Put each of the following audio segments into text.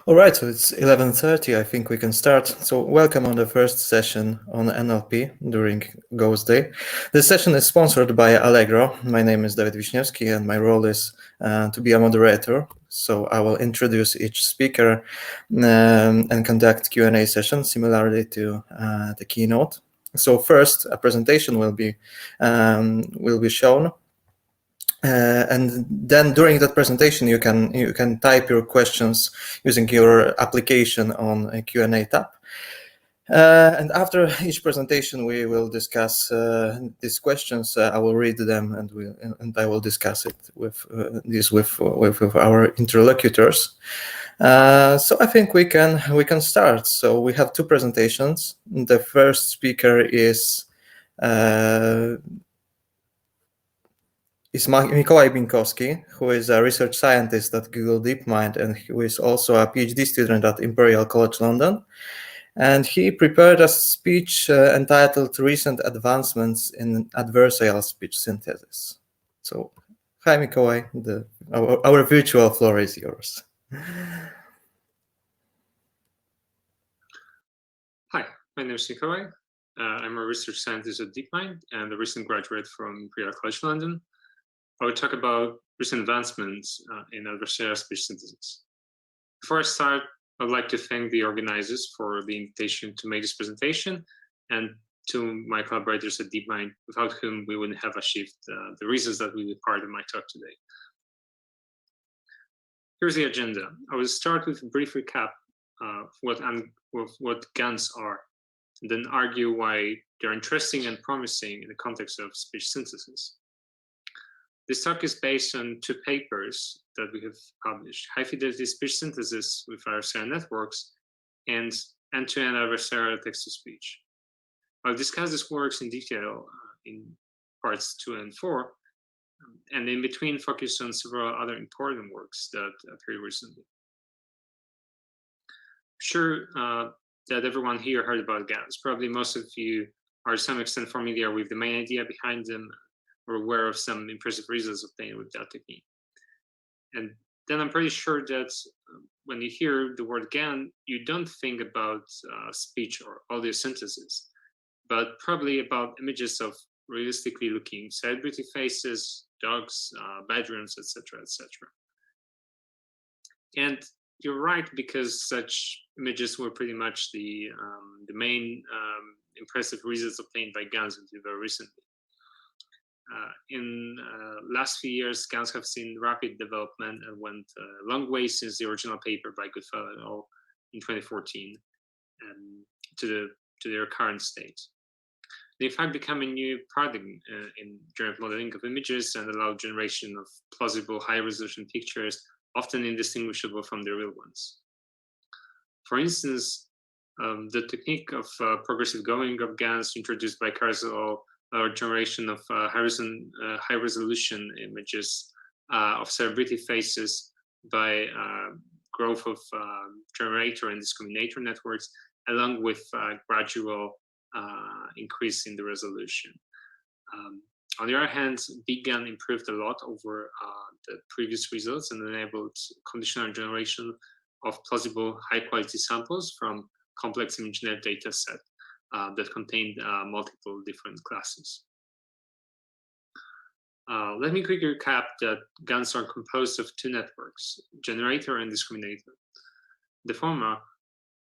All right, so it's 11:30. I think we can start. So welcome on the first session on NLP during Ghost Day. This session is sponsored by Allegro. My name is Dawid Wiśniewski and my role is to be a moderator. So I will introduce each speaker and conduct Q&A session similarly to the keynote. So first, a presentation will be shown. And then during that presentation, you can type your questions using your application on a Q&A tab. And after each presentation, we will discuss these questions. I will read them, and I will discuss it with our interlocutors. So I think we can start. So we have two presentations. The first speaker is Mikołaj Bińkowski, who is a research scientist at Google DeepMind and who is also a PhD student at Imperial College London. And he prepared a speech entitled Recent Advancements in Adversarial Speech Synthesis. So, hi Mikołaj, our virtual floor is yours. Hi, my name is Mikołaj. I'm a research scientist at DeepMind and a recent graduate from Imperial College London. I will talk about recent advancements in adversarial speech synthesis. Before I start, I'd like to thank the organizers for the invitation to make this presentation and to my collaborators at DeepMind, without whom we wouldn't have achieved the results that will be part of my talk today. Here's the agenda. I will start with a brief recap of what GANs are, and then argue why they're interesting and promising in the context of speech synthesis. This talk is based on two papers that we have published: high-fidelity speech synthesis with adversarial networks and end-to-end adversarial text-to-speech. I'll discuss these works in detail in parts 2 and 4, and in between focus on several other important works that appeared recently. I'm sure that everyone here heard about GANs. Probably most of you are to some extent familiar with the main idea behind them, or aware of some impressive results obtained with that technique. And then I'm pretty sure that when you hear the word GAN, you don't think about speech or audio synthesis, but probably about images of realistically looking celebrity faces, dogs, bedrooms, etc., etc. And you're right, because such images were pretty much the main impressive results obtained by GANs until very recently. In last few years, GANs have seen rapid development and went a long way since the original paper by Goodfellow et al. In 2014 to their current state. They in fact become a new paradigm in generative modeling of images and allow generation of plausible high-resolution pictures, often indistinguishable from the real ones. For instance, the technique of progressive going of GANs introduced by Karras et al. Our generation of high-resolution images of celebrity faces by growth of generator and discriminator networks, along with gradual increase in the resolution. On the other hand, BigGAN improved a lot over the previous results and enabled conditional generation of plausible high-quality samples from complex ImageNet data set that contained multiple different classes. Let me quickly recap that GANs are composed of two networks, generator and discriminator. The former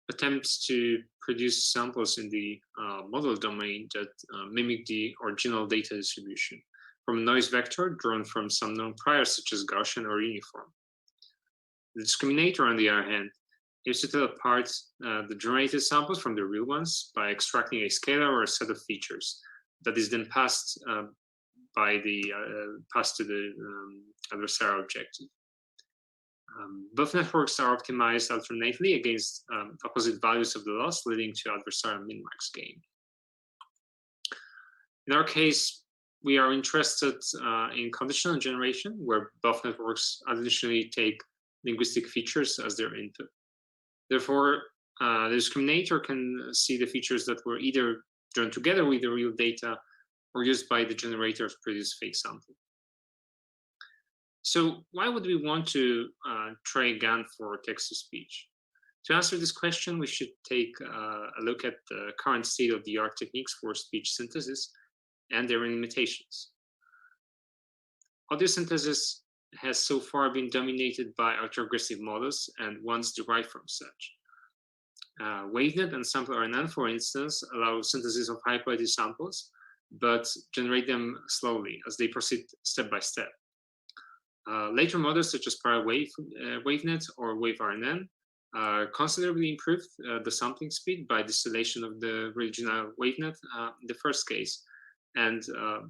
attempts to produce samples in the model domain that mimic the original data distribution from a noise vector drawn from some known priors such as Gaussian or uniform. The discriminator, on the other hand, is to tell apart the generated samples from the real ones by extracting a scalar or a set of features that is then passed to the adversarial objective. Both networks are optimized alternately against opposite values of the loss, leading to adversarial min-max gain. In our case, we are interested in conditional generation, where both networks additionally take linguistic features as their input. Therefore, the discriminator can see the features that were either drawn together with the real data or used by the generator to produce fake sample. So why would we want to train GAN for text-to-speech? To answer this question, we should take a look at the current state-of-the-art techniques for speech synthesis and their limitations. Audio synthesis has so far been dominated by autoregressive models and ones derived from such. WaveNet and SampleRNN, for instance, allow synthesis of high-quality samples, but generate them slowly as they proceed step by step. Later models such as WaveNet or WaveRNN considerably improved the sampling speed by distillation of the original WaveNet in the first case, and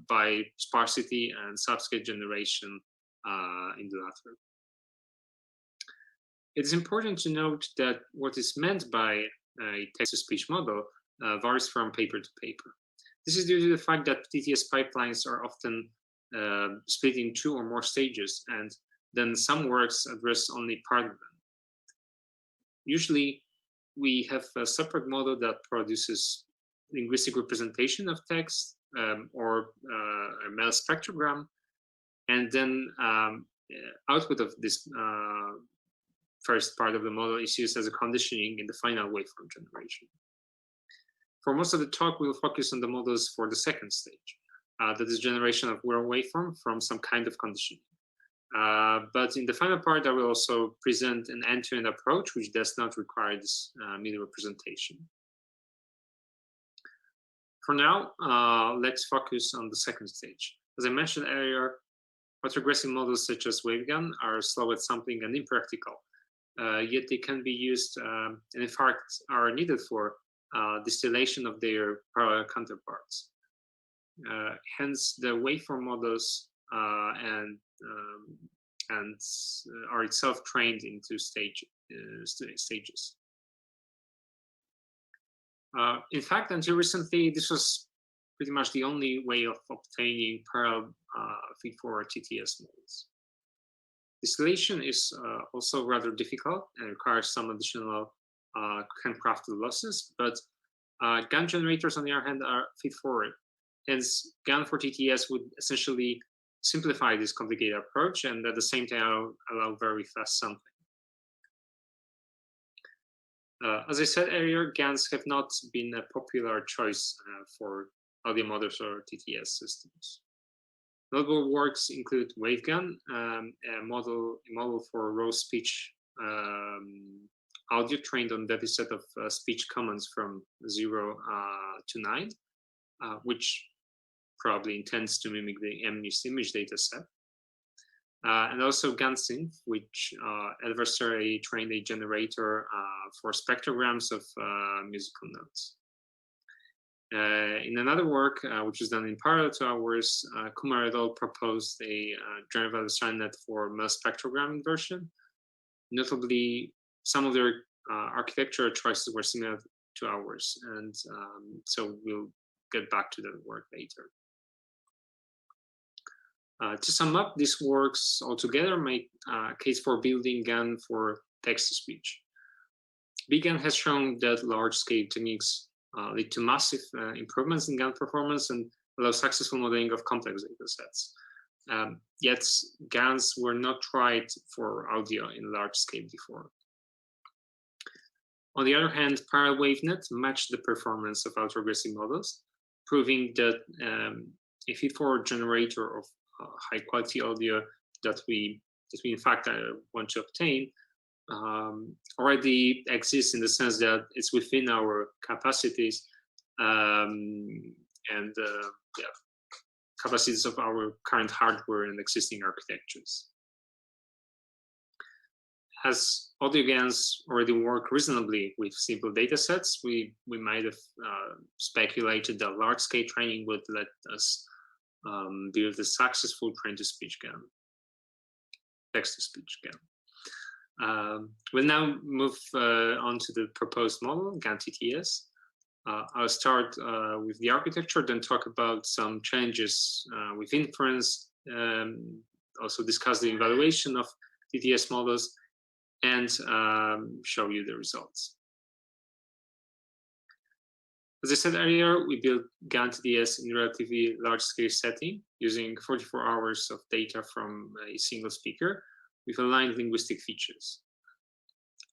by sparsity and subscale generation in the latter. It is important to note that what is meant by a text-to-speech model varies from paper to paper. This is due to the fact that TTS pipelines are often split in 2 or more stages, and then some works address only part of them. Usually, we have a separate model that produces linguistic representation of text or a mel-spectrogram, and then output of this first part of the model is used as a conditioning in the final waveform generation. For most of the talk, we will focus on the models for the second stage, that is generation of real waveform from some kind of conditioning. But in the final part, I will also present an end-to-end approach, which does not require this middle representation. For now, let's focus on the second stage. As I mentioned earlier, autoregressive models such as WaveGAN are slow at sampling and impractical, yet they can be used and in fact are needed for distillation of their parallel counterparts. Hence, the waveform models are itself trained into stages. In fact, until recently, this was pretty much the only way of obtaining parallel feed-forward TTS models. Distillation is also rather difficult and requires some additional handcrafted losses, but GAN generators, on the other hand, are feed-forward. Hence, GAN for TTS would essentially simplify this complicated approach and at the same time allow very fast sampling. As I said earlier, GANs have not been a popular choice for audio models or TTS systems. Notable works include WaveGAN, a model for raw speech audio trained on dataset of speech commands from 0 to 9, which probably intends to mimic the MNIST image dataset. And also GANSynth, which adversarially trained a generator for spectrograms of musical notes. In another work, which was done in parallel to ours, Kumar et al. Proposed a generative adversarial net for mel-spectrogram inversion. Notably, some of their architecture choices were similar to ours, and so we'll get back to that work later. To sum up, these works altogether make a case for building GAN for text-to-speech. BGAN has shown that large-scale techniques lead to massive improvements in GAN performance and allow successful modeling of complex datasets. Yet, GANs were not tried for audio in large scale before. On the other hand, parallel WaveNet matched the performance of autoregressive models, proving that a feed-forward generator of high-quality audio that we in fact want to obtain already exists in the sense that it's within our capacities capacities of our current hardware and existing architectures. As audio GANs already work reasonably with simple datasets, we might have speculated that large-scale training would let us build a successful train-to-speech GAN, text-to-speech GAN. We'll now move on to the proposed model, GAN TTS. I'll start with the architecture, then talk about some challenges with inference, also discuss the evaluation of TTS models, and show you the results. As I said earlier, we built GAN TTS in a relatively large-scale setting using 44 hours of data from a single speaker with aligned linguistic features.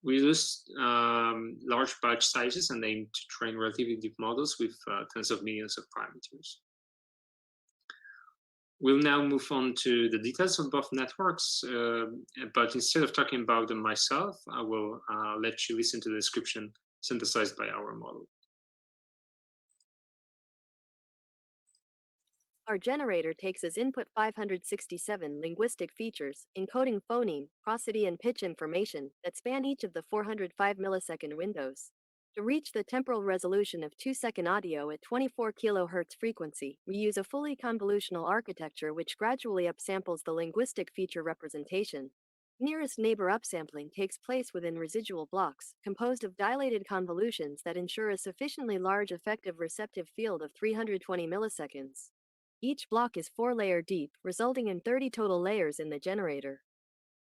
We use large batch sizes and aim to train relatively deep models with tens of millions of parameters. We'll now move on to the details of both networks, but instead of talking about them myself, I will let you listen to the description synthesized by our model. Our generator takes as input 567 linguistic features, encoding phoneme, prosody, and pitch information that span each of the 405 millisecond windows. To reach the temporal resolution of 2-second audio at 24 kHz frequency, we use a fully convolutional architecture which gradually upsamples the linguistic feature representation. Nearest neighbor upsampling takes place within residual blocks, composed of dilated convolutions that ensure a sufficiently large effective receptive field of 320 milliseconds. Each block is 4-layer deep, resulting in 30 total layers in the generator.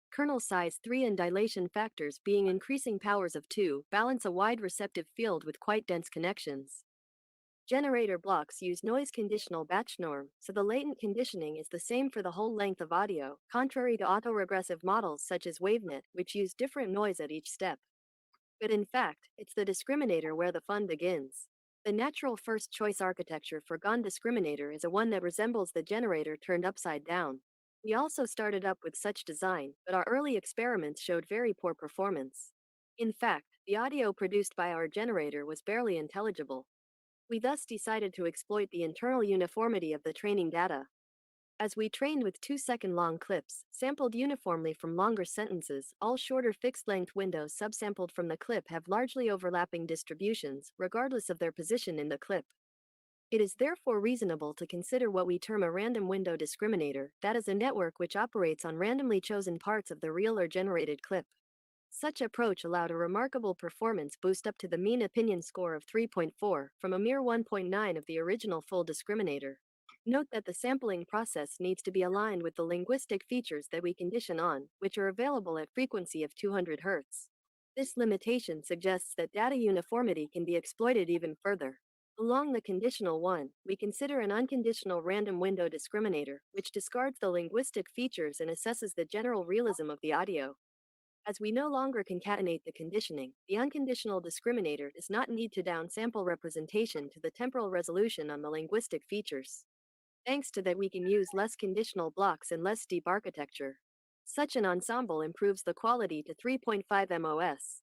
Kernel size 3 and dilation factors being increasing powers of 2 balance a wide receptive field with quite dense connections. Generator blocks use noise conditional batch norm, so the latent conditioning is the same for the whole length of audio, contrary to autoregressive models such as WaveNet, which use different noise at each step. But in fact, it's the discriminator where the fun begins. The natural first choice architecture for GAN discriminator is a one that resembles the generator turned upside down. We also started up with such design, but our early experiments showed very poor performance. In fact, the audio produced by our generator was barely intelligible. We thus decided to exploit the internal uniformity of the training data. As we trained with 2-second long clips, sampled uniformly from longer sentences, all shorter fixed-length windows subsampled from the clip have largely overlapping distributions, regardless of their position in the clip. It is therefore reasonable to consider what we term a random window discriminator, that is a network which operates on randomly chosen parts of the real or generated clip. Such approach allowed a remarkable performance boost up to the mean opinion score of 3.4 from a mere 1.9 of the original full discriminator. Note that the sampling process needs to be aligned with the linguistic features that we condition on, which are available at frequency of 200 Hz. This limitation suggests that data uniformity can be exploited even further. Along the conditional one, we consider an unconditional random window discriminator, which discards the linguistic features and assesses the general realism of the audio. As we no longer concatenate the conditioning, the unconditional discriminator does not need to downsample representation to the temporal resolution on the linguistic features. Thanks to that, we can use less conditional blocks and less deep architecture. Such an ensemble improves the quality to 3.5 MOS.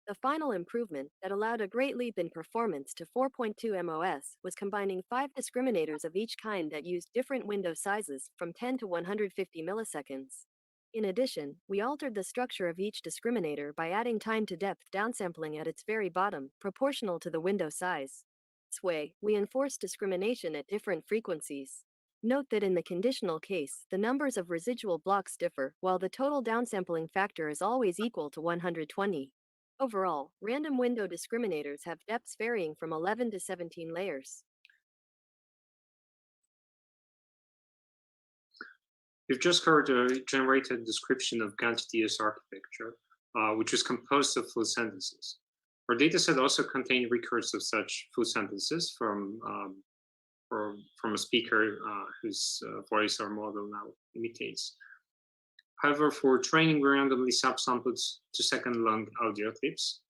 The final improvement, that allowed a great leap in performance to 4.2 MOS, was combining 5 discriminators of each kind that used different window sizes, from 10 to 150 milliseconds. In addition, we altered the structure of each discriminator by adding time to depth downsampling at its very bottom, proportional to the window size. This way, we enforce discrimination at different frequencies. Note that in the conditional case, the numbers of residual blocks differ, while the total downsampling factor is always equal to 120. Overall, random window discriminators have depths varying from 11 to 17 layers. We've just heard a generated description of GAN-TTS architecture, which is composed of full sentences. Our dataset also contained records of such full sentences from a speaker whose voice our model now imitates. However, for training, we randomly subsampled 2-second long audio clips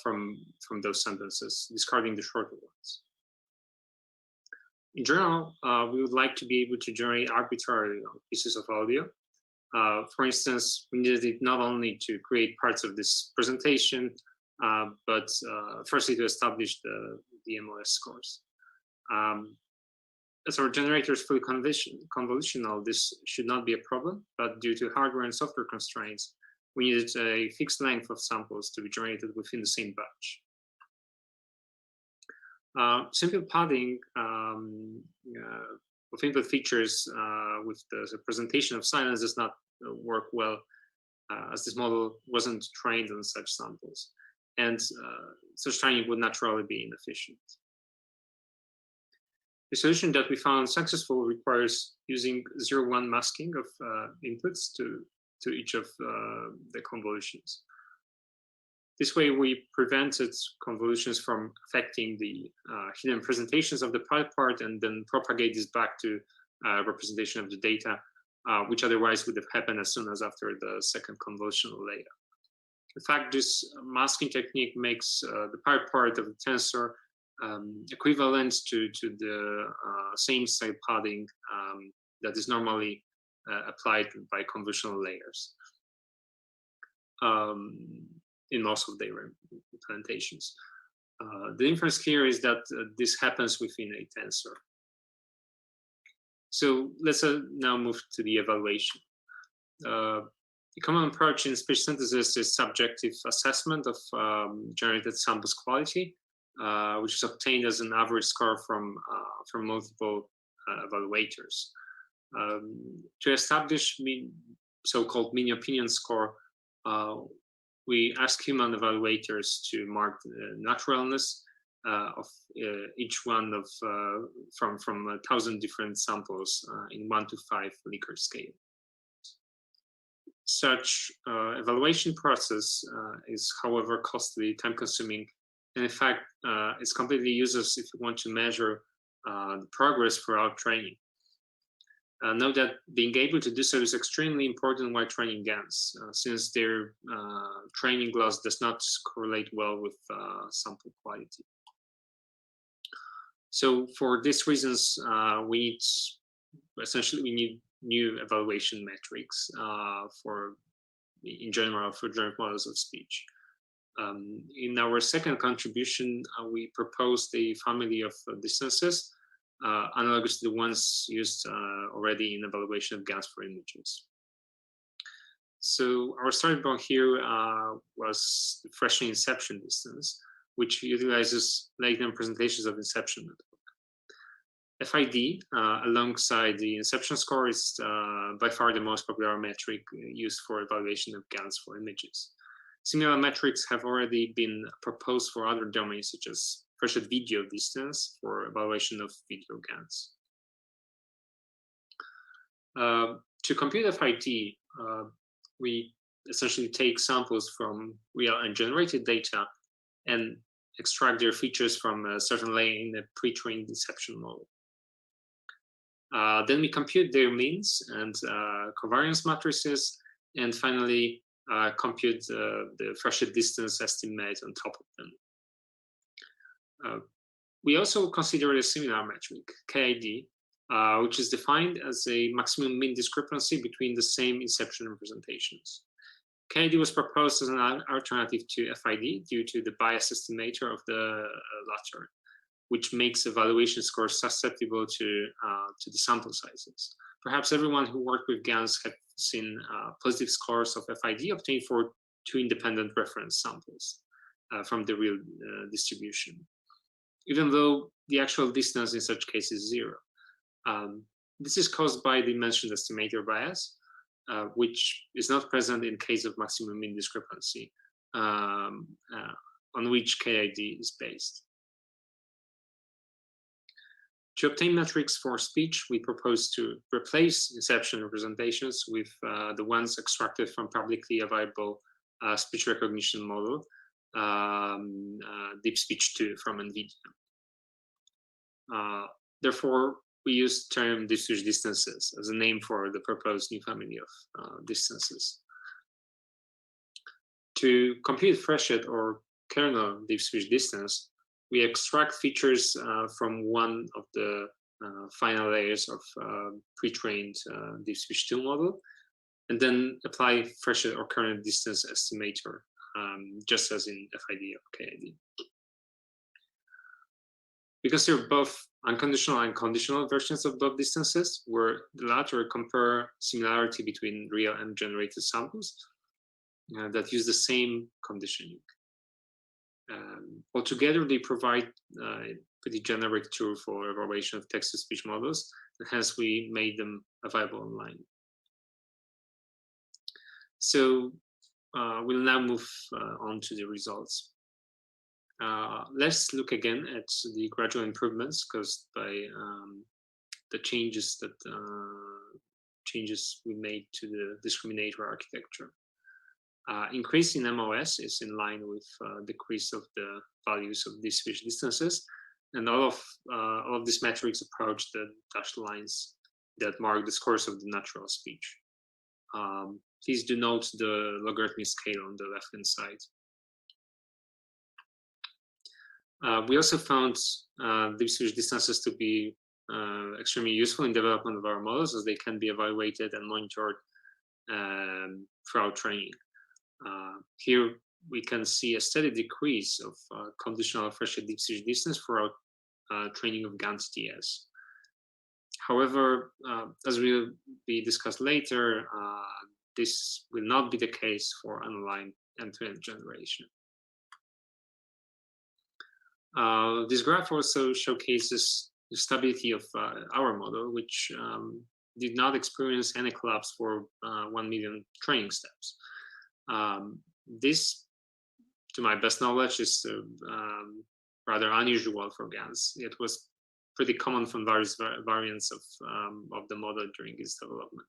from those sentences, discarding the shorter ones. In general, we would like to be able to generate arbitrary pieces of audio. For instance, we needed it not only to create parts of this presentation, but firstly to establish the MOS scores. As our generator is fully convolutional, this should not be a problem, but due to hardware and software constraints, we needed a fixed length of samples to be generated within the same batch. Simple padding of input features with the presentation of silence does not work well, as this model wasn't trained on such samples, and such training would naturally be inefficient. The solution that we found successful requires using 0-1 masking of inputs to each of the convolutions. This way, we prevented convolutions from affecting the hidden presentations of the part and then propagate this back to representation of the data, which otherwise would have happened as soon as after the second convolutional layer. In fact, this masking technique makes the part of the tensor equivalent to the same style padding that is normally applied by convolutional layers in most of their implementations. The inference here is that this happens within a tensor. So let's now move to the evaluation. The common approach in speech synthesis is subjective assessment of generated samples quality, which is obtained as an average score from multiple evaluators. To establish so-called mean opinion score, we ask human evaluators to mark the naturalness of each one of from 1,000 different samples in 1 to 5 Likert scale. Such evaluation process is, however, costly, time-consuming, and in fact, it's completely useless if you want to measure the progress throughout training. Note that being able to do so is extremely important while training GANs, since their training loss does not correlate well with sample quality. So for these reasons, we need new evaluation metrics in general for generic models of speech. In our second contribution, we proposed a family of distances analogous to the ones used already in evaluation of GANs for images. So our starting point here was the freshly inception distance, which utilizes latent presentations of inception network. FID, alongside the inception score, is by far the most popular metric used for evaluation of GANs for images. Similar metrics have already been proposed for other domains, such as threshold video distance for evaluation of video GANs. To compute FID, we essentially take samples from real and generated data and extract their features from a certain layer in a pre-trained inception model. Then we compute their means and covariance matrices, and finally compute the threshold distance estimate on top of them. We also consider a similar metric, KID, which is defined as a maximum mean discrepancy between the same inception representations. KID was proposed as an alternative to FID due to the bias estimator of the latter, which makes evaluation scores susceptible to the sample sizes. Perhaps everyone who worked with GANs have seen positive scores of FID obtained for 2 independent reference samples from the real distribution, even though the actual distance in such case is 0. This is caused by the mentioned estimator bias, which is not present in case of maximum mean discrepancy, on which KID is based. To obtain metrics for speech, we propose to replace inception representations with the ones extracted from publicly available speech recognition model, Deep Speech 2 from NVIDIA. Therefore, we use term deep speech distances as a name for the proposed new family of distances. To compute threshold or kernel deep speech distance, we extract features from one of the final layers of pre-trained Deep Speech 2 model, and then apply threshold or kernel distance estimator, just as in FID or KID. Because they're both unconditional and conditional versions of both distances, where the latter compare similarity between real and generated samples that use the same conditioning. Altogether, they provide a pretty generic tool for evaluation of text-to-speech models, and hence we made them available online. So we'll now move on to the results. Let's look again at the gradual improvements caused by the changes we made to the discriminator architecture. Increase in MOS is in line with decrease of the values of these speech distances, and all of these metrics approach the dashed lines that mark the scores of the natural speech. please do note the logarithmic scale on the left-hand side. We also found deep switch distances to be extremely useful in development of our models, as they can be evaluated and monitored throughout training. Here we can see a steady decrease of conditional threshold deep switch distance throughout training of GANs TS. However, as will be discussed later, this will not be the case for unaligned end-to-end generation. This graph also showcases the stability of our model, which did not experience any collapse for 1 million training steps. This, to my best knowledge, is rather unusual for GANs. It was pretty common from various variants of the model during its development.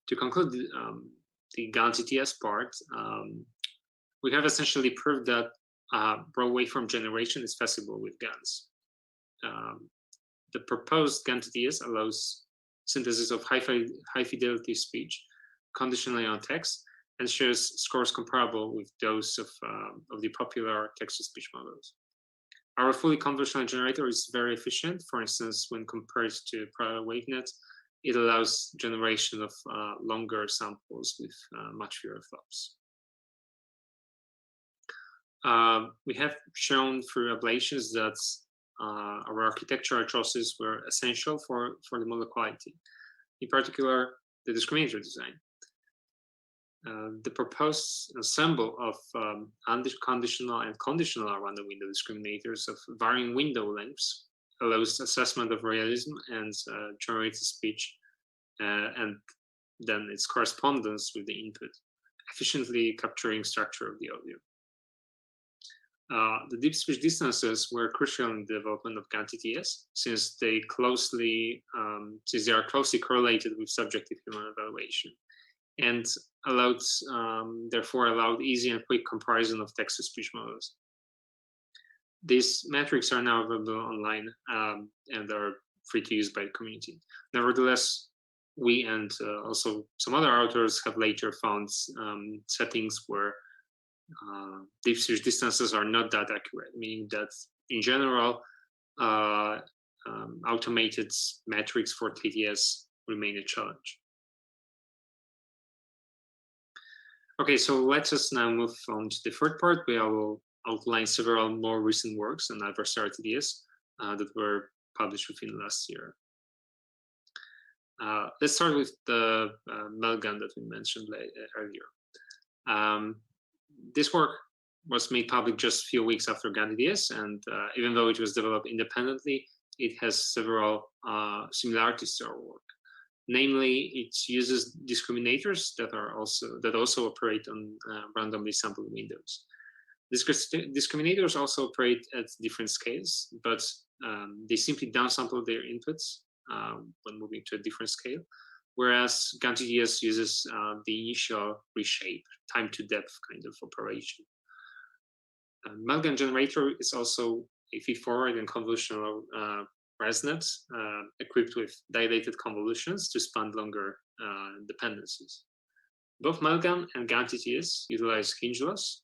To conclude the GANs TS part, we have essentially proved that broad waveform generation is feasible with GANs. The proposed GANs TS allows synthesis of high fidelity speech conditionally on text and shares scores comparable with those of the popular text-to-speech models. Our fully convolutional generator is very efficient. For instance, when compared to prior WaveNet, it allows generation of longer samples with much fewer flops. We have shown through ablations that our architectural choices were essential for the model quality, in particular, the discriminator design. The proposed ensemble of unconditional and conditional random window discriminators of varying window lengths allows assessment of realism and generated speech, and then its correspondence with the input, efficiently capturing structure of the audio. The deep switch distances were crucial in the development of GANs TS, since they are closely correlated with subjective human evaluation, and therefore allowed easy and quick comparison of text-to-speech models. These metrics are now available online and are free to use by the community. Nevertheless, we and also some other authors have later found settings where deep switch distances are not that accurate, meaning that in general, automated metrics for TTS remain a challenge. Okay, so let us now move on to the third part, where I will outline several more recent works on adversarial TTS that were published within last year. Let's start with the mel-GAN that we mentioned earlier. This work was made public just a few weeks after GANs TTS, and even though it was developed independently, it has several similarities to our work. Namely, it uses discriminators that also operate on randomly sampled windows. Discriminators also operate at different scales, but they simply downsample their inputs when moving to a different scale, whereas GANs TTS uses the initial reshape, time to depth kind of operation. mel-GAN generator is also a feed-forward and convolutional ResNet equipped with dilated convolutions to span longer dependencies. Both mel-GAN and GANs TTS utilize hinge loss,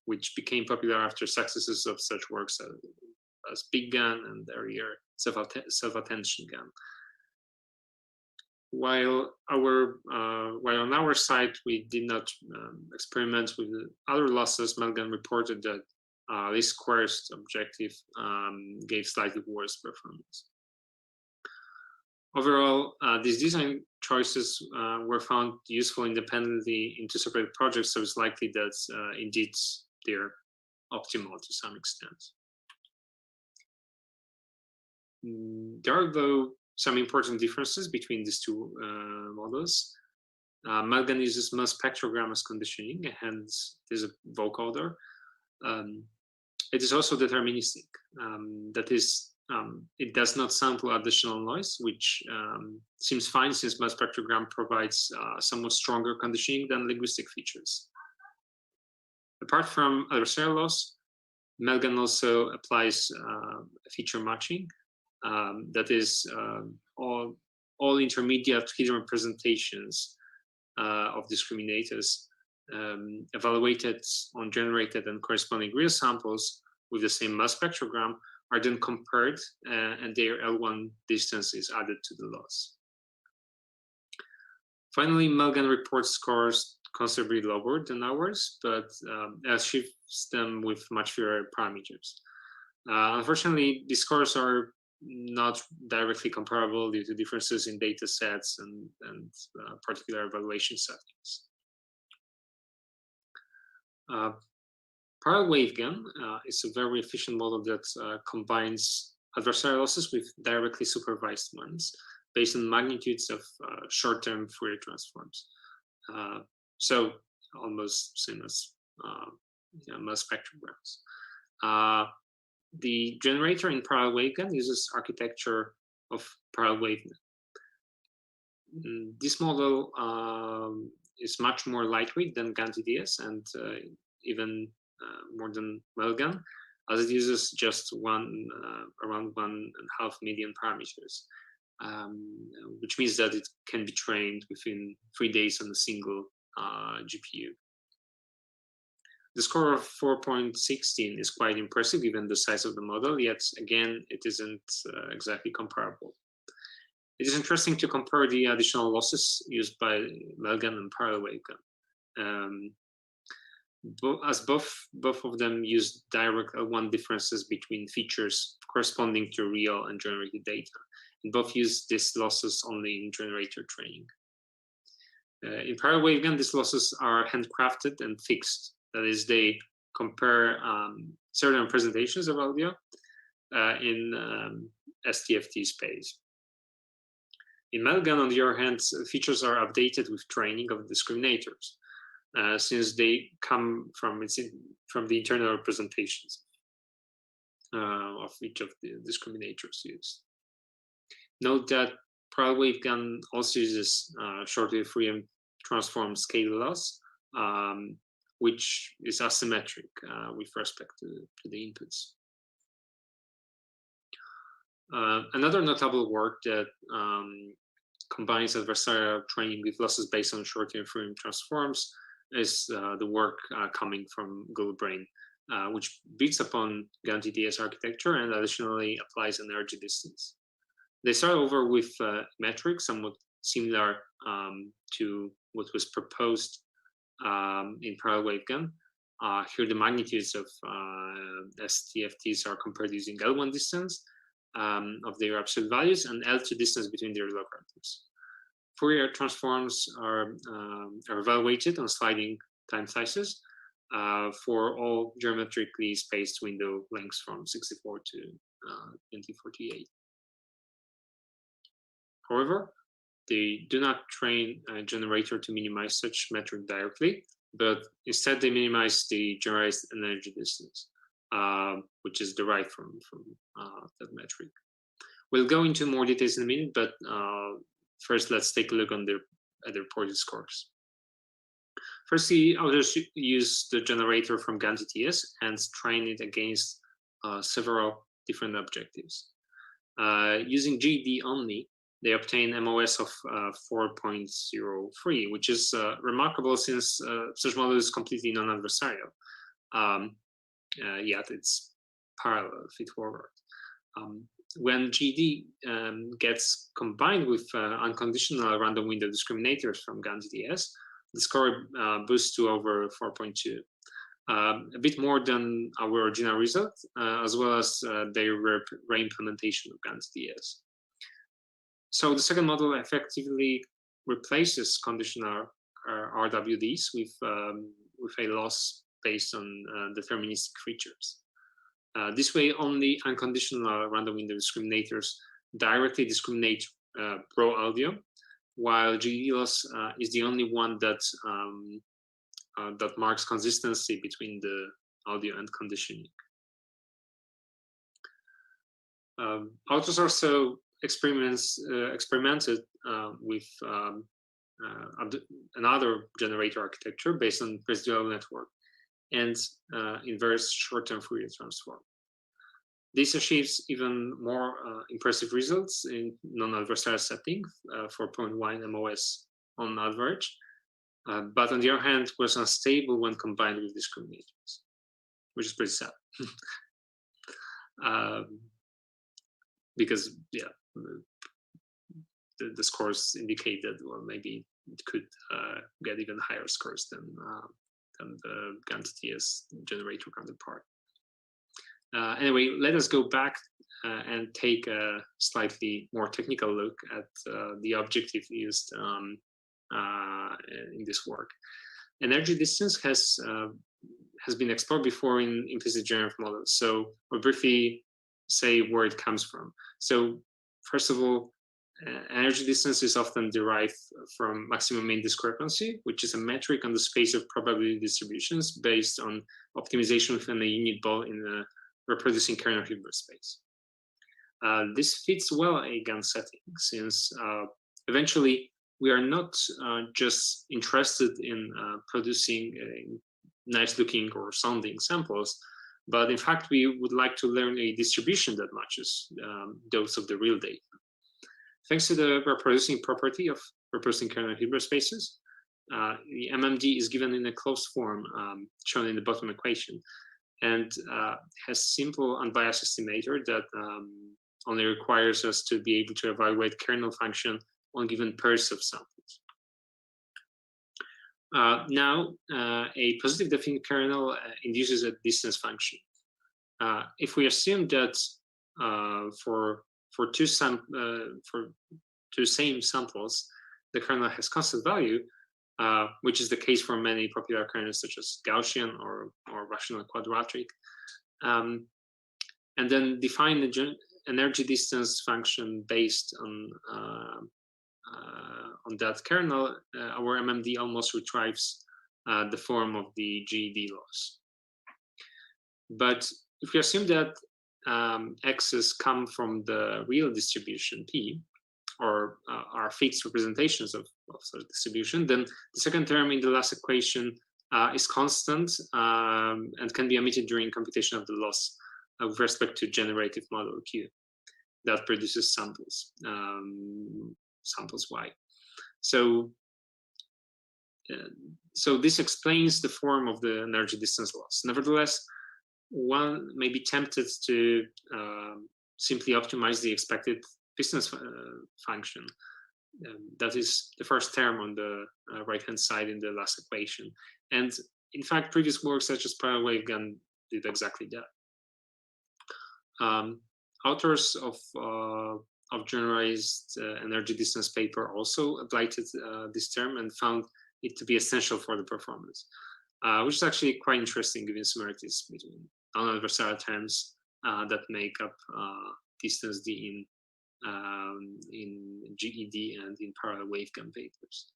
which became popular after successes of such works as Big GAN and earlier self-attention GAN. While on our side we did not experiment with other losses, mel-GAN reported that least squares objective gave slightly worse performance. Overall, these design choices were found useful independently in two separate projects, so it's likely that indeed they're optimal to some extent. There are, though, some important differences between these two models. mel-GAN uses mel-spectrogram as conditioning, hence there's a vocoder. It is also deterministic. That is, it does not sample additional noise, which seems fine since mel-spectrogram provides somewhat stronger conditioning than linguistic features. Apart from adversarial loss, mel-GAN also applies feature matching. That is, all intermediate hidden representations of discriminators evaluated on generated and corresponding real samples with the same mel-spectrogram are then compared, and their L1 distance is added to the loss. Finally, mel-GAN reports scores considerably lower than ours, but achieves them with much fewer parameters. Unfortunately, these scores are not directly comparable due to differences in data sets and particular evaluation settings. Parallel waveGAN is a very efficient model that combines adversarial losses with directly supervised ones based on magnitudes of short-term Fourier transforms. So almost same as mel-spectrograms. The generator in parallel waveGAN uses architecture of parallel waveGAN. This model is much more lightweight than GAN-TDS and even more than mel-GAN, as it uses just around 1.5 million parameters, which means that it can be trained within 3 days on a single GPU. The score of 4.16 is quite impressive given the size of the model, yet again, it isn't exactly comparable. It is interesting to compare the additional losses used by mel-GAN and parallel waveGAN. As both of them use direct L1 differences between features corresponding to real and generated data, and both use these losses only in generator training. In parallel waveGAN, these losses are handcrafted and fixed. That is, they compare certain representations of audio in STFT space. In mel-GAN, on the other hand, features are updated with training of discriminators, since they come from the internal representations of each of the discriminators used. Note that parallel waveGAN also uses short-wave Fourier transform scale loss, which is asymmetric with respect to the inputs. Another notable work that combines adversarial training with losses based on short-wave Fourier transforms is the work coming from Google Brain, which builds upon GAN-TDS architecture and additionally applies energy distance. They start over with metrics somewhat similar to what was proposed in parallel waveGAN. Here the magnitudes of STFTs are compared using L1 distance of their absolute values and L2 distance between their logarithms. Fourier transforms are evaluated on sliding time slices for all geometrically spaced window lengths from 64 to 2048. However, they do not train a generator to minimize such metric directly, but instead they minimize the generalized energy distance, which is derived from that metric. We'll go into more details in a minute, but first let's take a look at the reported scores. Firstly, authors use the generator from GAN-TDS and train it against several different objectives. Using GED only, they obtain MOS of 4.03, which is remarkable since such model is completely non-adversarial, yet it's parallel feed-forward. When GED gets combined with unconditional random window discriminators from GAN-TDS, the score boosts to over 4.2, a bit more than our original result, as well as their re-implementation of GAN-TDS. So the second model effectively replaces conditional RWDs with a loss based on deterministic features. This way, only unconditional random window discriminators directly discriminate raw audio, while GED loss is the only one that that marks consistency between the audio and conditioning. Authors also experimented with another generator architecture based on residual network and inverse short-term Fourier transform. This achieves even more impressive results in non-adversarial settings for 0.1 MOS on average, but on the other hand was unstable when combined with discriminators, which is pretty sad. Because the scores indicate that, well, maybe it could get even higher scores than the GANs TS generator counterpart. Anyway, let us go back and take a slightly more technical look at the objective used in this work. Energy distance has been explored before in implicit generative models. So I'll briefly say where it comes from. So first of all, energy distance is often derived from maximum mean discrepancy, which is a metric on the space of probability distributions based on optimization within a unit ball in a reproducing kernel Hilbert space. This fits well a GAN setting, since eventually we are not just interested in producing nice looking or sounding samples, but in fact we would like to learn a distribution that matches those of the real data. Thanks to the reproducing property of reproducing kernel Hilbert spaces, the MMD is given in a closed form, shown in the bottom equation, and has simple unbiased estimator that only requires us to be able to evaluate kernel function on given pairs of samples. Now, a positive definite kernel induces a distance function. If we assume that for two same samples, the kernel has constant value, which is the case for many popular kernels such as Gaussian or rational quadratic, and then define the energy distance function based on that kernel, our MMD almost retrieves the form of the GED laws. But if we assume that x's come from the real distribution P, or are fixed representations of such distribution, then the second term in the last equation is constant and can be omitted during computation of the loss with respect to generative model Q that produces samples, samples Y. So this explains the form of the energy distance loss. Nevertheless, one may be tempted to simply optimize the expected distance function. That is the first term on the right-hand side in the last equation. And in fact, previous work such as parallel waveGAN did exactly that. Authors of generalized energy distance paper also applied this term and found it to be essential for the performance, which is actually quite interesting given similarities between non-adversarial terms that make up distance D in GED and in parallel waveGAN papers.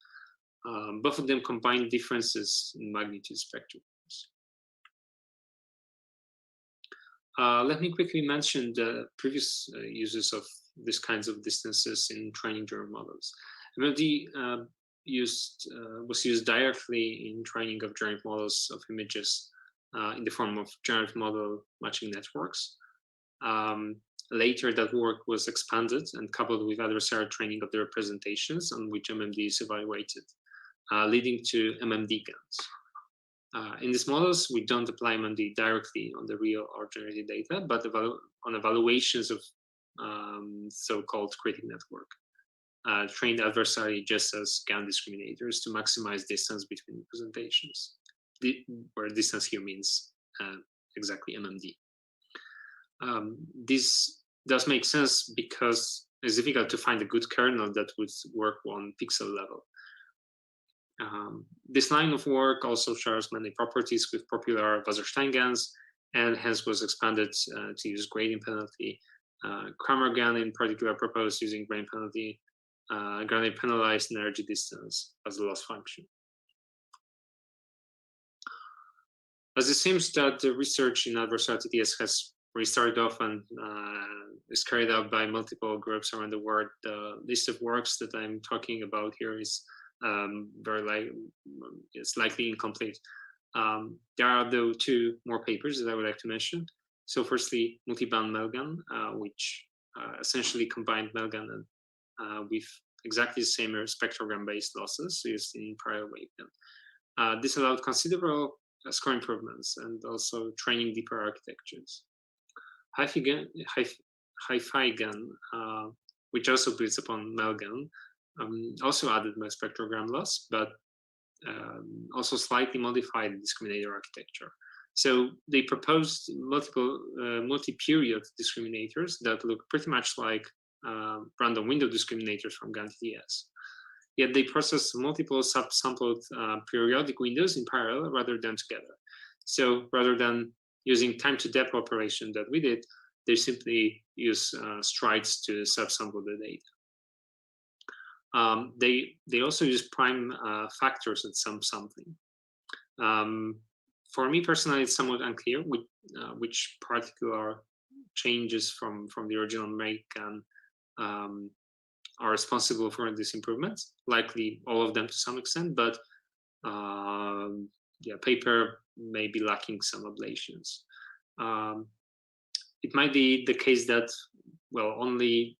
Both of them combine differences in magnitude spectrograms. Let me quickly mention the previous uses of these kinds of distances in training generative models. MLD was used directly in training of generative models of images in the form of generative model matching networks. Later, that work was expanded and coupled with adversarial training of the representations on which MMD is evaluated, leading to MMD GANs. In these models, we don't apply MMD directly on the real or generated data, but on evaluations of so-called critic network, trained adversarially just as GAN discriminators to maximize distance between representations, where distance here means exactly MMD. This does make sense because it's difficult to find a good kernel that would work on pixel level. This line of work also shares many properties with popular Wasserstein GANs, and hence was expanded to use gradient penalty. Kramer GAN in particular proposed using gradient penalty, gradient penalized energy distance as a loss function. As it seems that the research in adversarial TTS has restarted off and is carried out by multiple groups around the world, the list of works that I'm talking about here is it's likely incomplete. There are though two more papers that I would like to mention. So firstly, multi-band mel-GAN, which essentially combined mel-GAN with exactly the same spectrogram-based losses used in prior waveGAN. This allowed considerable score improvements and also training deeper architectures. Hi-Fi GAN, which also builds upon mel-GAN, also added mel-spectrogram loss, but also slightly modified the discriminator architecture. So they proposed multiple multi-period discriminators that look pretty much like random window discriminators from GAN-TTS. Yet they process multiple subsampled periodic windows in parallel rather than together. So rather than using time-to-depth operation that we did, they simply use strides to subsample the data. They also use prime factors at some sampling. For me personally, it's somewhat unclear which particular changes from the original make are responsible for these improvements. Likely all of them to some extent, but yeah, paper may be lacking some ablations. It might be the case that, well, only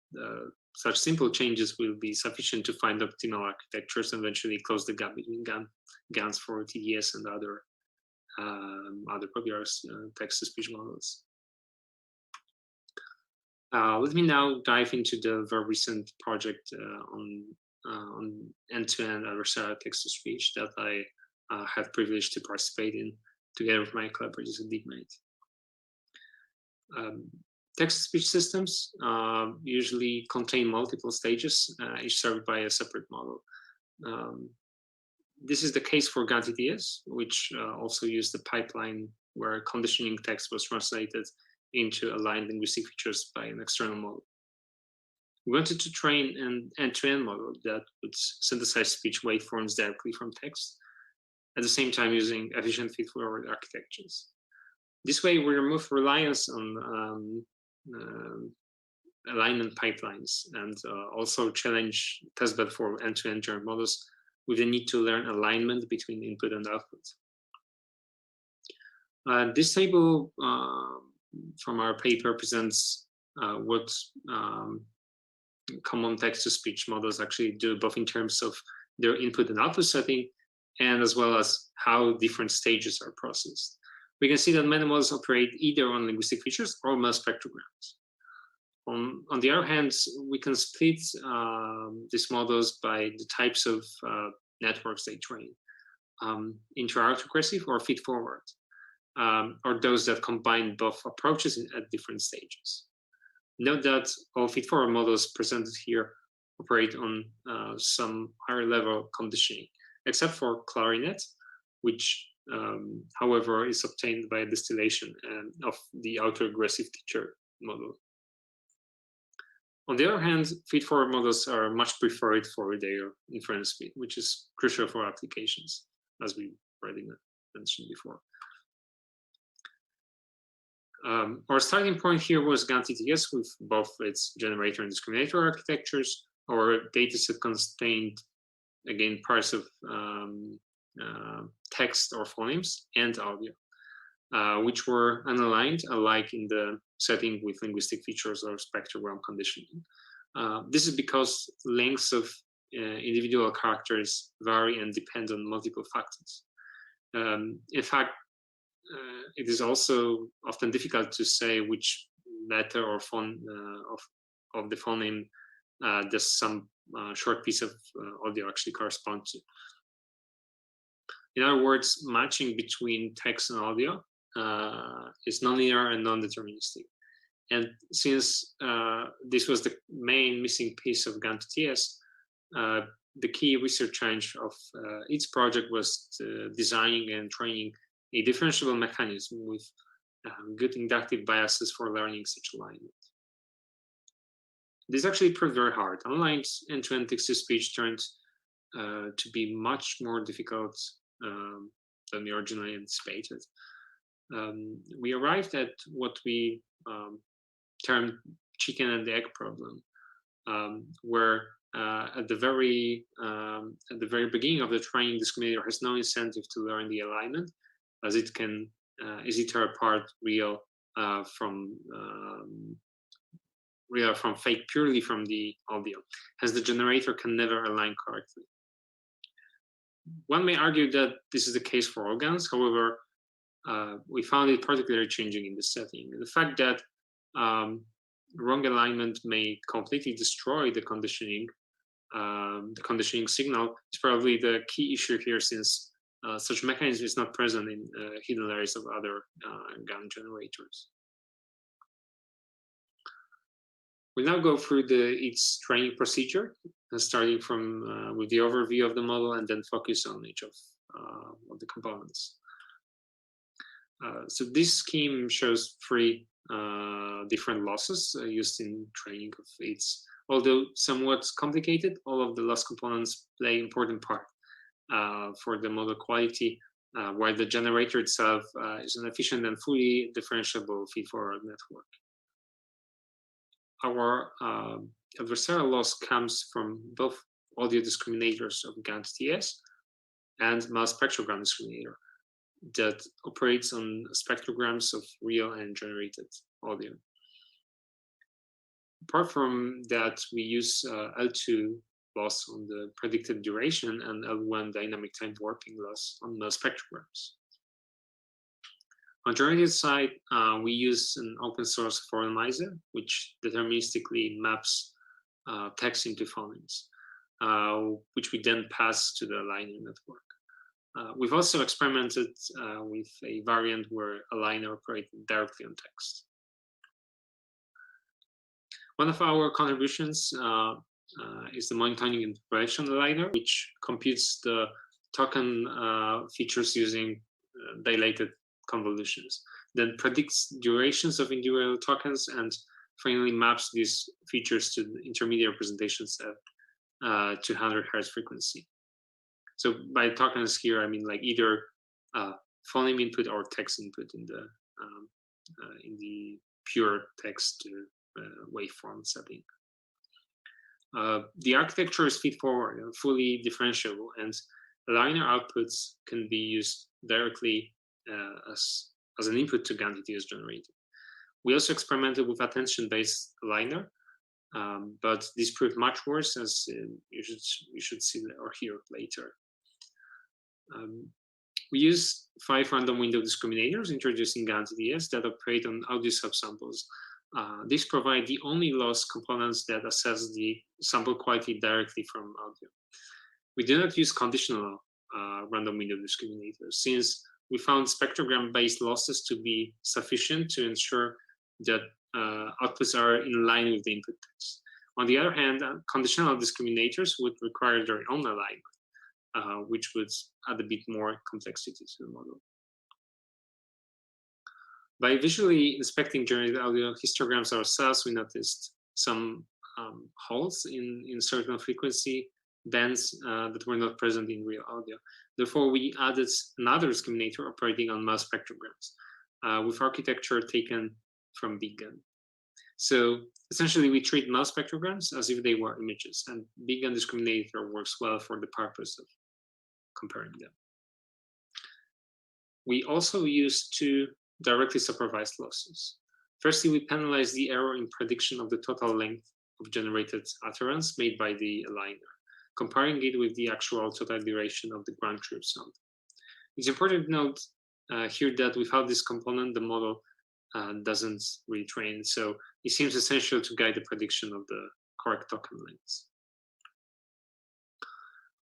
such simple changes will be sufficient to find optimal architectures and eventually close the gap between GANs for TDS and other popular text-to-speech models. Let me now dive into the very recent project on end-to-end adversarial text-to-speech that I had privilege to participate in together with my collaborators at DeepMind. Text-to-speech systems usually contain multiple stages, each served by a separate model. This is the case for GAN-TTS, which also used the pipeline where conditioning text was translated into aligned linguistic features by an external model. We wanted to train an end-to-end model that would synthesize speech waveforms directly from text, at the same time using efficient feed-forward architectures. This way, we remove reliance on alignment pipelines and also challenge testbed for end-to-end joint models with the need to learn alignment between input and output. This table from our paper presents what common text-to-speech models actually do, both in terms of their input and output setting, and as well as how different stages are processed. We can see that many models operate either on linguistic features or mel-spectrograms. On the other hand, we can split these models by the types of networks they train, inter-autogressive or feed-forward, or those that combine both approaches at different stages. Note that all feed-forward models presented here operate on some higher level conditioning, except for clarinet, which, however, is obtained by distillation of the autoaggressive teacher model. On the other hand, feed-forward models are much preferred for their inference speed, which is crucial for applications, as we already mentioned before. Our starting point here was GAN-TTS with both its generator and discriminator architectures. Our dataset contained, again, pairs of text or phonemes and audio, which were unaligned, alike in the setting with linguistic features or spectrogram conditioning. This is because lengths of individual characters vary and depend on multiple factors. In fact, it is also often difficult to say which letter or phone of the phoneme does some short piece of audio actually correspond to. In other words, matching between text and audio is nonlinear and non-deterministic. And since this was the main missing piece of GAN-TTS, the key research challenge of its project was designing and training a differentiable mechanism with good inductive biases for learning such alignment. This actually proved very hard. Unaligned end-to-end text-to-speech turned to be much more difficult than we originally anticipated. We arrived at what we termed chicken and the egg problem, where at the very beginning of the training, discriminator has no incentive to learn the alignment, as it can easily tear apart real from fake purely from the audio, hence the generator can never align correctly. One may argue that this is the case for all GANs. However, we found it particularly changing in this setting. The fact that wrong alignment may completely destroy the conditioning signal is probably the key issue here, since such mechanism is not present in hidden layers of other GAN generators. We'll now go through its training procedure, starting from with the overview of the model, and then focus on each of the components. So this scheme shows 3 different losses used in training of its. Although somewhat complicated, all of the loss components play an important part for the model quality, while the generator itself is an efficient and fully differentiable feed-forward network. Our adversarial loss comes from both audio discriminators of GANs TS and mel-spectrogram discriminator that operates on spectrograms of real and generated audio. Apart from that, we use L2 loss on the predicted duration and L1 dynamic time warping loss on mel-spectrograms. On the generated side, we use an open source phonomizer, which deterministically maps text into phonemes, which we then pass to the aligner network. We've also experimented with a variant where aligner operates directly on text. One of our contributions is the monitoring and preparation aligner, which computes the token features using dilated convolutions, then predicts durations of individual tokens, and finally maps these features to the intermediate representations at 200 Hz frequency. So by tokens here, I mean like either phoneme input or text input in the pure text waveform setting. The architecture is feed-forward and fully differentiable, and aligner outputs can be used directly as an input to GAN TTS generator. We also experimented with attention-based aligner, but this proved much worse, as you should see or hear later. We use 5 random window discriminators introducing GAN TTS that operate on audio subsamples. These provide the only loss components that assess the sample quality directly from audio. We do not use conditional random window discriminators, since we found spectrogram-based losses to be sufficient to ensure that outputs are in line with the input text. On the other hand, conditional discriminators would require their own alignment, which would add a bit more complexity to the model. By visually inspecting generated audio histograms ourselves, we noticed some holes in certain frequency bands that were not present in real audio. Therefore, we added another discriminator operating on mel-spectrograms with architecture taken from BigGAN. So essentially, we treat mel-spectrograms as if they were images, and BigGAN discriminator works well for the purpose of comparing them. We also use 2 directly supervised losses. Firstly, we penalize the error in prediction of the total length of generated utterance made by the aligner, comparing it with the actual total duration of the ground truth sound. It's important to note here that without this component, the model doesn't retrain, so it seems essential to guide the prediction of the correct token lengths.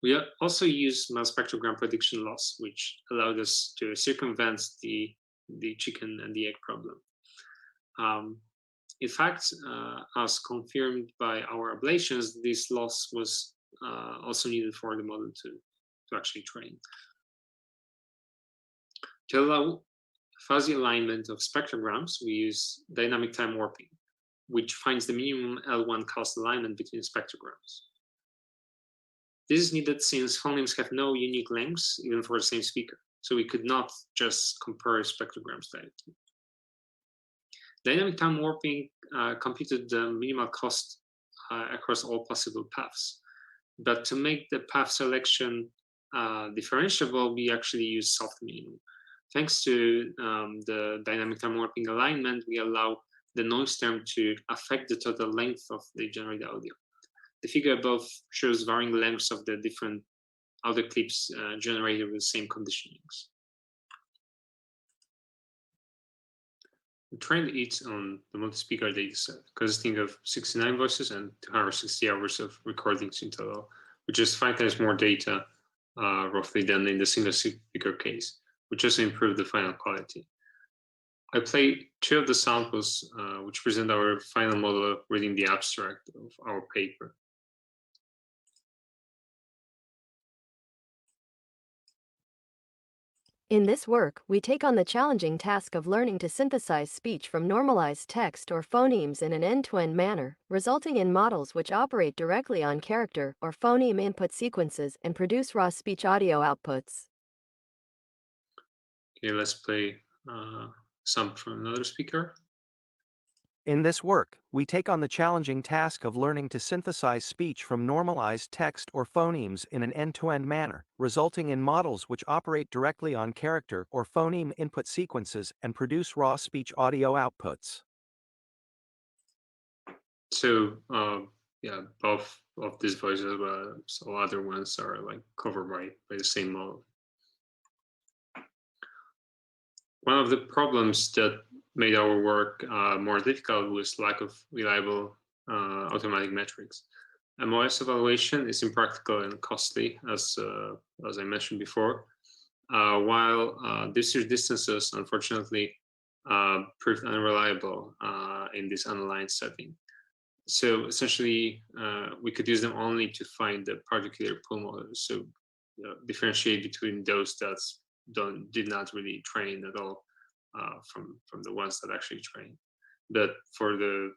We also use mel-spectrogram prediction loss, which allowed us to circumvent the chicken and the egg problem. In fact, as confirmed by our ablations, this loss was also needed for the model to actually train. To allow fuzzy alignment of spectrograms, we use dynamic time warping, which finds the minimum L1 cost alignment between spectrograms. This is needed since phonemes have no unique lengths, even for the same speaker, so we could not just compare spectrograms directly. Dynamic time warping computed the minimal cost across all possible paths. But to make the path selection differentiable, we actually use soft minimum. Thanks to the dynamic term warping alignment, we allow the noise term to affect the total length of the generated audio. The figure above shows varying lengths of the different audio clips generated with the same conditionings. We trained it on the Multispeaker dataset, consisting of 69 voices and 260 hours of recordings in total, which is 5 times more data roughly than in the single speaker case, which also improved the final quality. I played 2 of the samples which present our final model of reading the abstract of our paper. In this work, we take on the challenging task of learning to synthesize speech from normalized text or phonemes in an end-to-end manner, resulting in models which operate directly on character or phoneme input sequences and produce raw speech audio outputs. Okay, let's play some from another speaker. In this work, we take on the challenging task of learning to synthesize speech from normalized text or phonemes in an end-to-end manner, resulting in models which operate directly on character or phoneme input sequences and produce raw speech audio outputs. So yeah, both of these voices, so other ones are like covered by the same model. One of the problems that made our work more difficult was lack of reliable automatic metrics. MOS evaluation is impractical and costly, as I mentioned before, while research distances, unfortunately, proved unreliable in this unaligned setting. So essentially, we could use them only to find the particular pool models, so differentiate between those that did not really train at all from the ones that actually train. But for to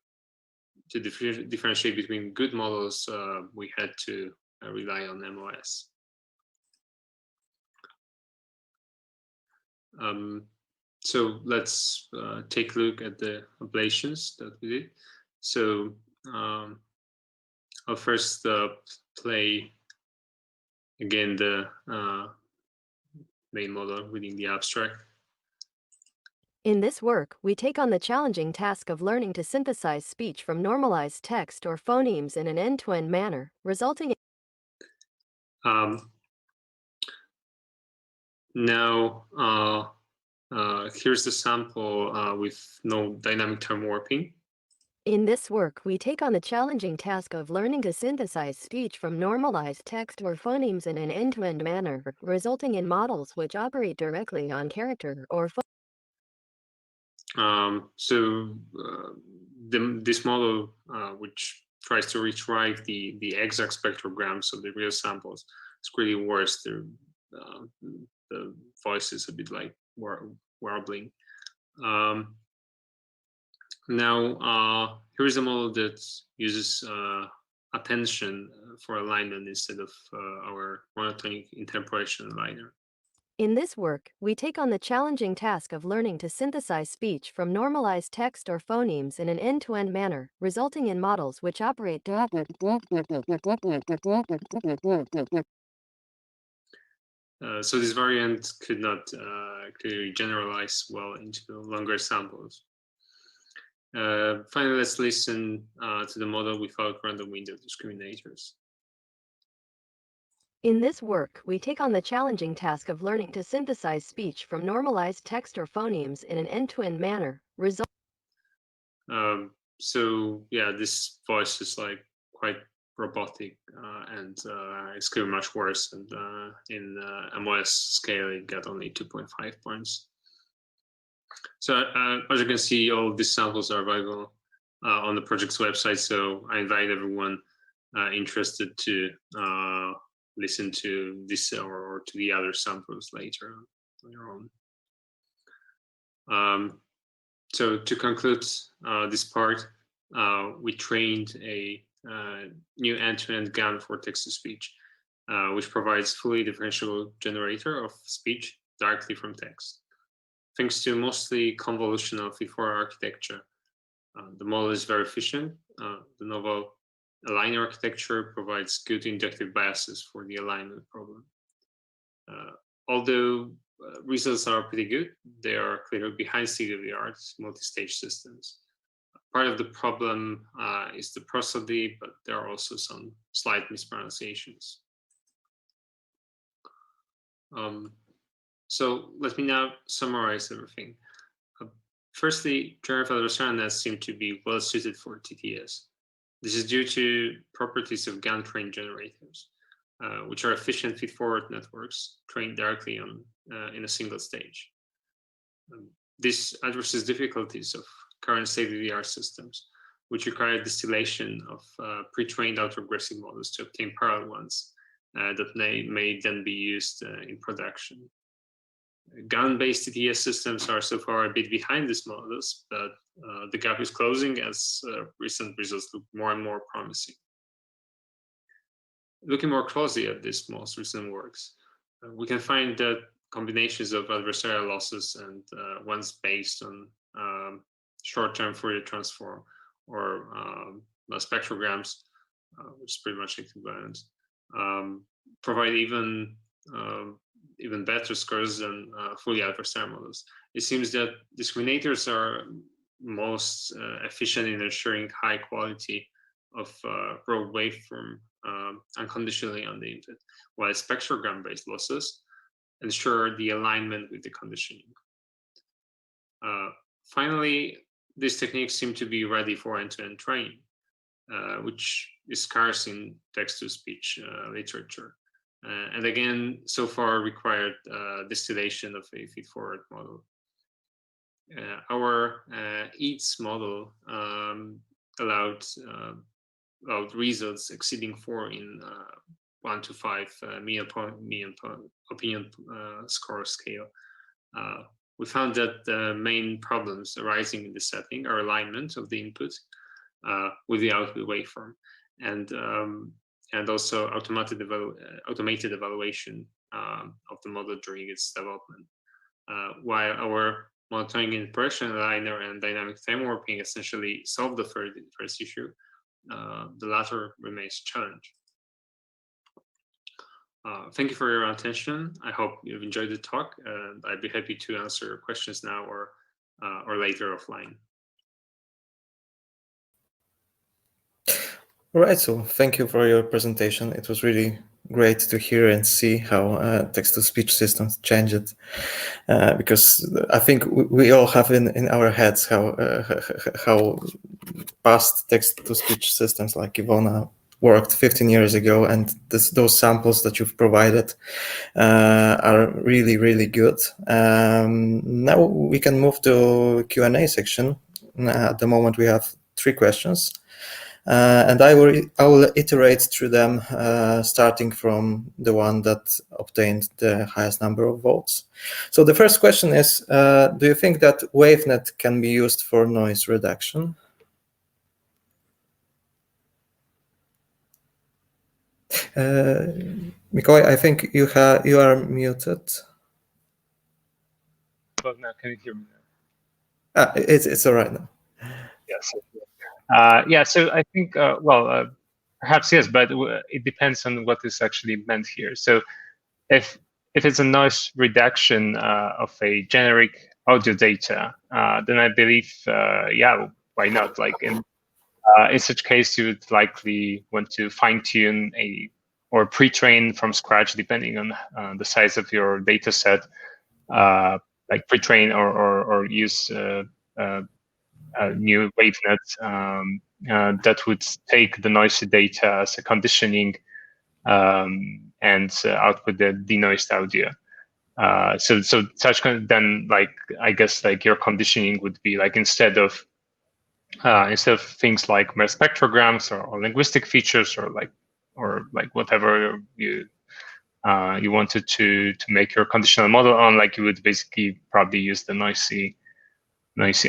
differentiate between good models, we had to rely on MOS. So let's take a look at the ablations that we did. So I'll first play again the main model reading the abstract. In this work, we take on the challenging task of learning to synthesize speech from normalized text or phonemes in an end-to-end manner, resulting in now, here's the sample with no dynamic term warping. In this work, we take on the challenging task of learning to synthesize speech from normalized text or phonemes in an end-to-end manner, resulting in models which operate directly on character or This model, which tries to retrieve the exact spectrograms of the real samples, is really worse. The voice is a bit like warbling. Now, here's a model that uses attention for alignment instead of our monotonic interpolation aligner. In this work, we take on the challenging task of learning to synthesize speech from normalized text or phonemes in an end-to-end manner, resulting in models which operate So this variant could not clearly generalize well into longer samples. Finally, let's listen to the model without random window discriminators. In this work, we take on the challenging task of learning to synthesize speech from normalized text or phonemes in an end-to-end manner, So yeah, this voice is like quite robotic and it's clearly much worse. And in MOS scale, it got only 2.5 points. So as you can see, all of these samples are available on the project's website. So I invite everyone interested to listen to this or to the other samples later on your own. So to conclude this part, we trained a new end-to-end GAN for text-to-speech, which provides fully differentiable generator of speech directly from text. Thanks to mostly convolutional feed-forward architecture, the model is very efficient. The novel aligner architecture provides good inductive biases for the alignment problem. Although results are pretty good. They are clearly behind state-of-the-art multi-stage systems. Part of the problem is the prosody, but there are also some slight mispronunciations. So let me now summarize everything. Firstly, generative adversarial nets seem to be well suited for TTS. This is due to properties of GAN trained generators, which are efficient feed-forward networks trained directly on in a single stage. This addresses difficulties of current state-of-the-art systems, which require distillation of pre-trained autoregressive models to obtain parallel ones that may then be used in production. GAN-based TTS systems are so far a bit behind these models, but the gap is closing as recent results look more and more promising. Looking more closely at these most recent works, we can find that combinations of adversarial losses and ones based on short-term Fourier transform or mel-spectrograms, which is pretty much equivalent, provide even better scores than fully adversarial models. It seems that discriminators are most efficient in ensuring high quality of raw waveform unconditionally on the input, while spectrogram-based losses ensure the alignment with the conditioning. Finally, these techniques seem to be ready for end-to-end training, which is scarce in text-to-speech literature. And again, so far required distillation of a feed-forward model. Our EATS model allowed results exceeding 4 in 1 to 5 mean opinion score scale. We found that the main problems arising in the setting are alignment of the input with the output waveform, and also automated evaluation of the model during its development. While our monitoring in progression aligner and dynamic time warping essentially solved the first issue, the latter remains a challenge. Thank you for your attention. I hope you've enjoyed the talk, and I'd be happy to answer questions now or later offline. All right, so thank you for your presentation. It was really great to hear and see how text-to-speech systems changed, because I think we all have in our heads how past text-to-speech systems like Ivona worked 15 years ago, and those samples that you've provided are really, really good. Now we can move to Q&A section. At the moment we have 3 questions. And I will iterate through them, starting from the one that obtained the highest number of votes. So the first question is, do you think that WaveNet can be used for noise reduction? Mikołaj, I think you are muted. But now, can you hear me now? It's all right now. Yes. Yeah, so I think, perhaps yes, but it depends on what is actually meant here. So if it's a noise reduction of a generic audio data, then I believe, yeah, why not? Like in such case, you would likely want to fine-tune or pre-train from scratch, depending on the size of your data set, like pre-train or use new WaveNet that would take the noisy data as a conditioning and output the denoised audio. So such then, like, I guess, like your conditioning would be like instead of things like mel-spectrograms or linguistic features or whatever you wanted to make your conditional model on, like you would basically probably use the noisy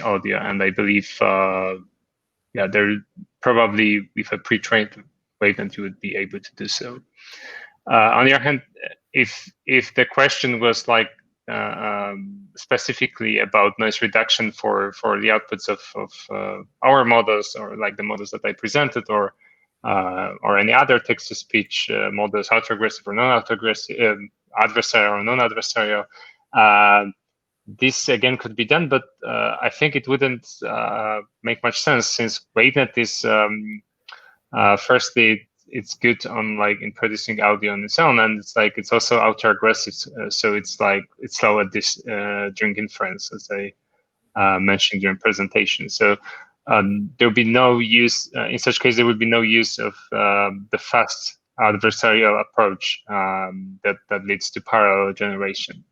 audio. And I believe, yeah, there probably with a pre-trained WaveNet you would be able to do so. On the other hand, if the question was like specifically about noise reduction for the outputs of our models, or like the models that I presented, or any other text-to-speech models, autoregressive or non-autoregressive, adversarial or non-adversarial, This again could be done, but I think it wouldn't make much sense, since WaveNet is firstly, it's good on in producing audio on its own, and it's also auto-aggressive, so it's slow at this during inference, as I mentioned during presentation. So there will be no use in such case. There would be no use of the fast adversarial approach that leads to parallel generation.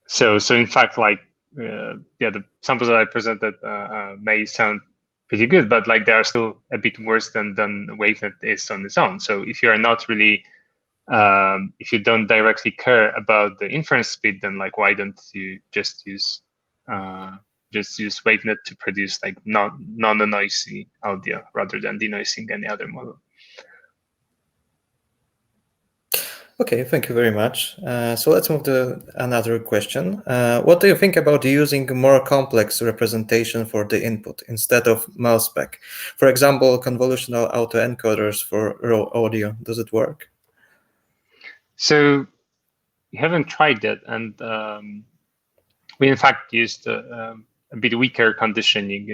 So in fact, the samples that I presented may sound pretty good, but they are still a bit worse than WaveNet is on its own. So if you are not really, if you don't directly care about the inference speed, then why don't you just use WaveNet to produce non-noisy audio rather than denoising any other model? Okay, thank you very much. So let's move to another question. What do you think about using more complex representation for the input instead of mel-spec? For example, convolutional autoencoders for raw audio. Does it work? So we haven't tried that, and we in fact used a bit weaker conditioning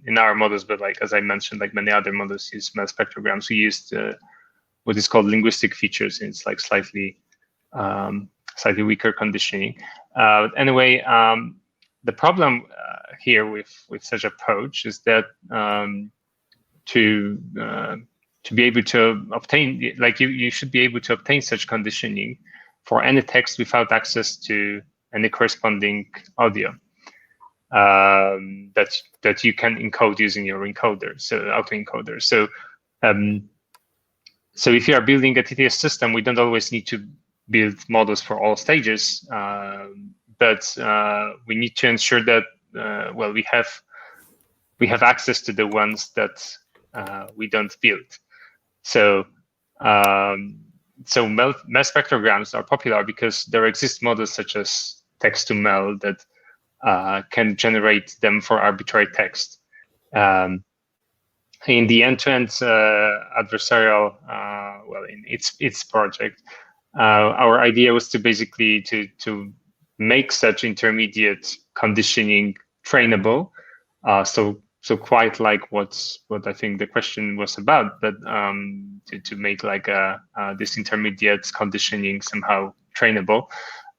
in our models, but as I mentioned, many other models use mel-spectrograms. We used what is called linguistic features, and it's slightly weaker conditioning. Anyway, the problem here with such approach is that to be able to obtain, you should be able to obtain such conditioning for any text without access to any corresponding audio that you can encode using your encoder, so autoencoder. So if you are building a TTS system, we don't always need to build models for all stages, but we need to ensure that we have access to the ones that we don't build. So mel-spectrograms are popular because there exist models such as text-to-mel that can generate them for arbitrary text. In the end-to-end adversarial, in its project, our idea was to basically to make such intermediate conditioning trainable. So quite like what I think the question was about, but to make this intermediate conditioning somehow trainable.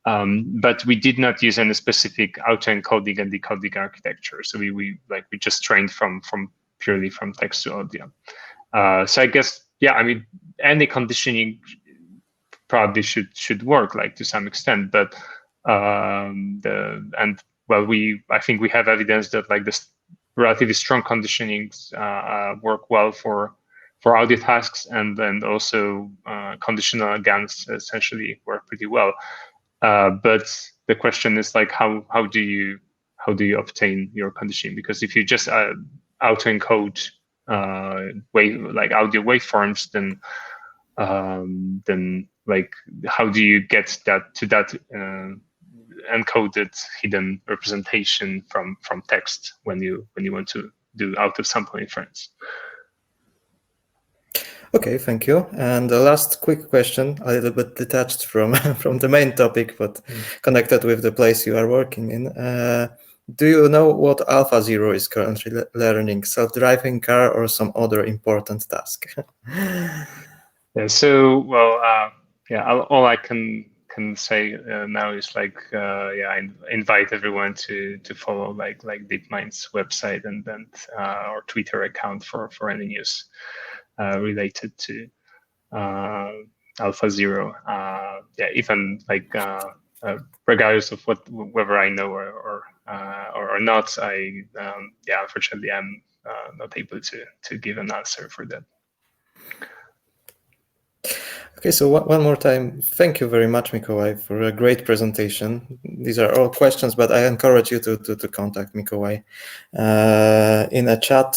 But we did not use any specific autoencoding and decoding architecture. So we just trained purely from text to audio. So I guess, any conditioning probably should work to some extent, but I think we have evidence that this relatively strong conditionings work well for audio tasks, and then also conditional GANs essentially work pretty well. But the question is how do you obtain your conditioning? Because if you just autoencode audio waveforms, then how do you get that to that encoded hidden representation from text when you want to do out of sample inference? Okay, thank you. And the last quick question, a little bit detached from the main topic, but connected with the place you are working in. Do you know what AlphaZero is currently learning? Self-driving car or some other important task? Yeah. So all I can say now is I invite everyone to follow DeepMind's website and or Twitter account for any news related to AlphaZero. Even regardless of whether I know or not, unfortunately I'm not able to give an answer for that. Okay, so one more time, thank you very much, Mikołaj, for a great presentation. These are all questions, but I encourage you to contact Mikołaj in a chat.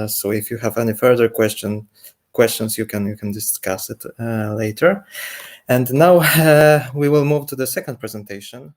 So if you have any further questions, you can discuss it later. And now we will move to the second presentation.